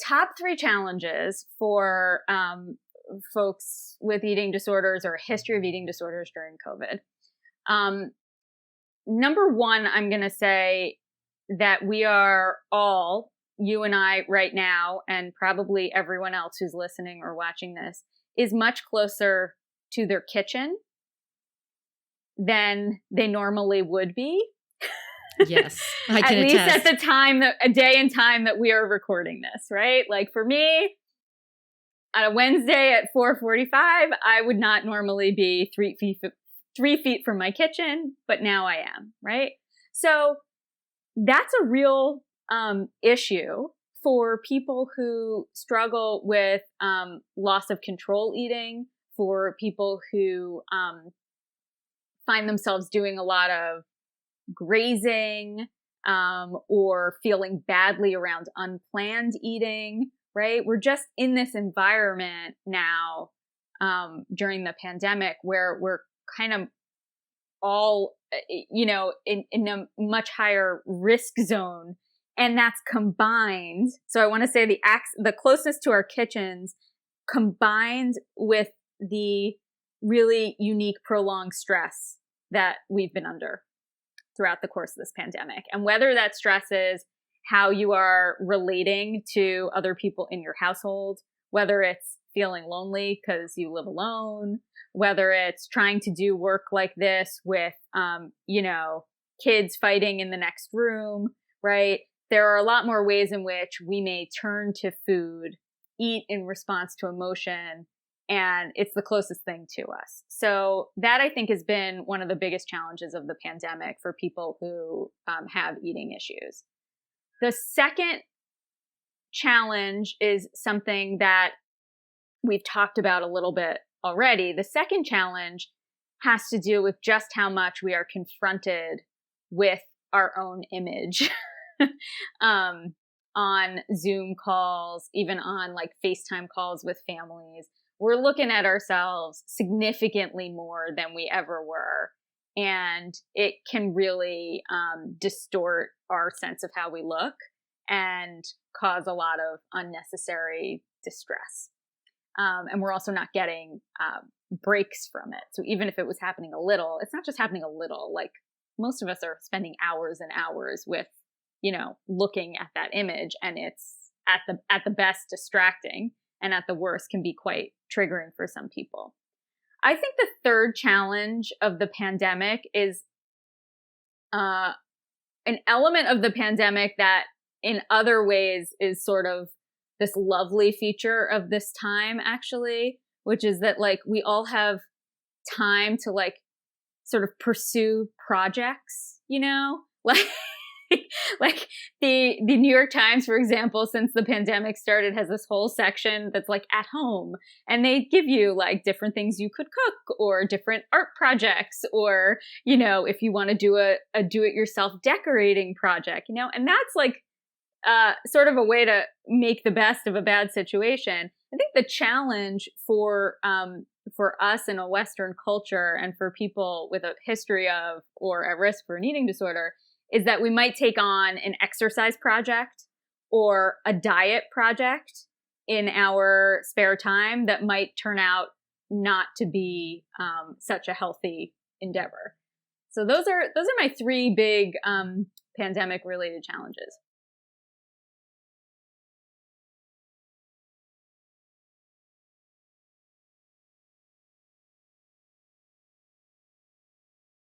Top three challenges for folks with eating disorders or a history of eating disorders during COVID. Number one, I'm going to say that we are all, you and I right now, and probably everyone else who's listening or watching this, is much closer to their kitchen than they normally would be. Yes, I can attest. At least at the time, a day and time that we are recording this, right? Like for me, on a Wednesday at 4:45, I would not normally be 3 feet from my kitchen, but now I am, right? So that's a real issue for people who struggle with loss of control eating, for people who find themselves doing a lot of grazing or feeling badly around unplanned eating, right? We're just in this environment now during the pandemic where we're kind of all, in a much higher risk zone. And that's combined. So I want to say the closeness to our kitchens combined with the really unique prolonged stress that we've been under throughout the course of this pandemic. And whether that stress is how you are relating to other people in your household, whether it's feeling lonely because you live alone, whether it's trying to do work like this with, kids fighting in the next room, right? There are a lot more ways in which we may turn to food, eat in response to emotion, and it's the closest thing to us. So that, I think, has been one of the biggest challenges of the pandemic for people who have eating issues. The second challenge is something that we've talked about a little bit already. The second challenge has to do with just how much we are confronted with our own image on Zoom calls, even on like FaceTime calls with families. We're looking at ourselves significantly more than we ever were. And it can really distort our sense of how we look and cause a lot of unnecessary distress. And we're also not getting breaks from it. So even if it was happening a little, it's not just happening a little. Like most of us are spending hours and hours with, looking at that image, and it's at the best distracting, and at the worst can be quite triggering for some people. I think the third challenge of the pandemic is an element of the pandemic that in other ways is sort of this lovely feature of this time, actually, which is that like we all have time to like sort of pursue projects, like the New York Times, for example, since the pandemic started, has this whole section that's like at home, and they give you like different things you could cook or different art projects, or, if you want to do a do-it-yourself decorating project, and that's like sort of a way to make the best of a bad situation. I think the challenge for us in a Western culture and for people with a history of or at risk for an eating disorder is that we might take on an exercise project or a diet project in our spare time that might turn out not to be such a healthy endeavor. So those are my three big pandemic related challenges.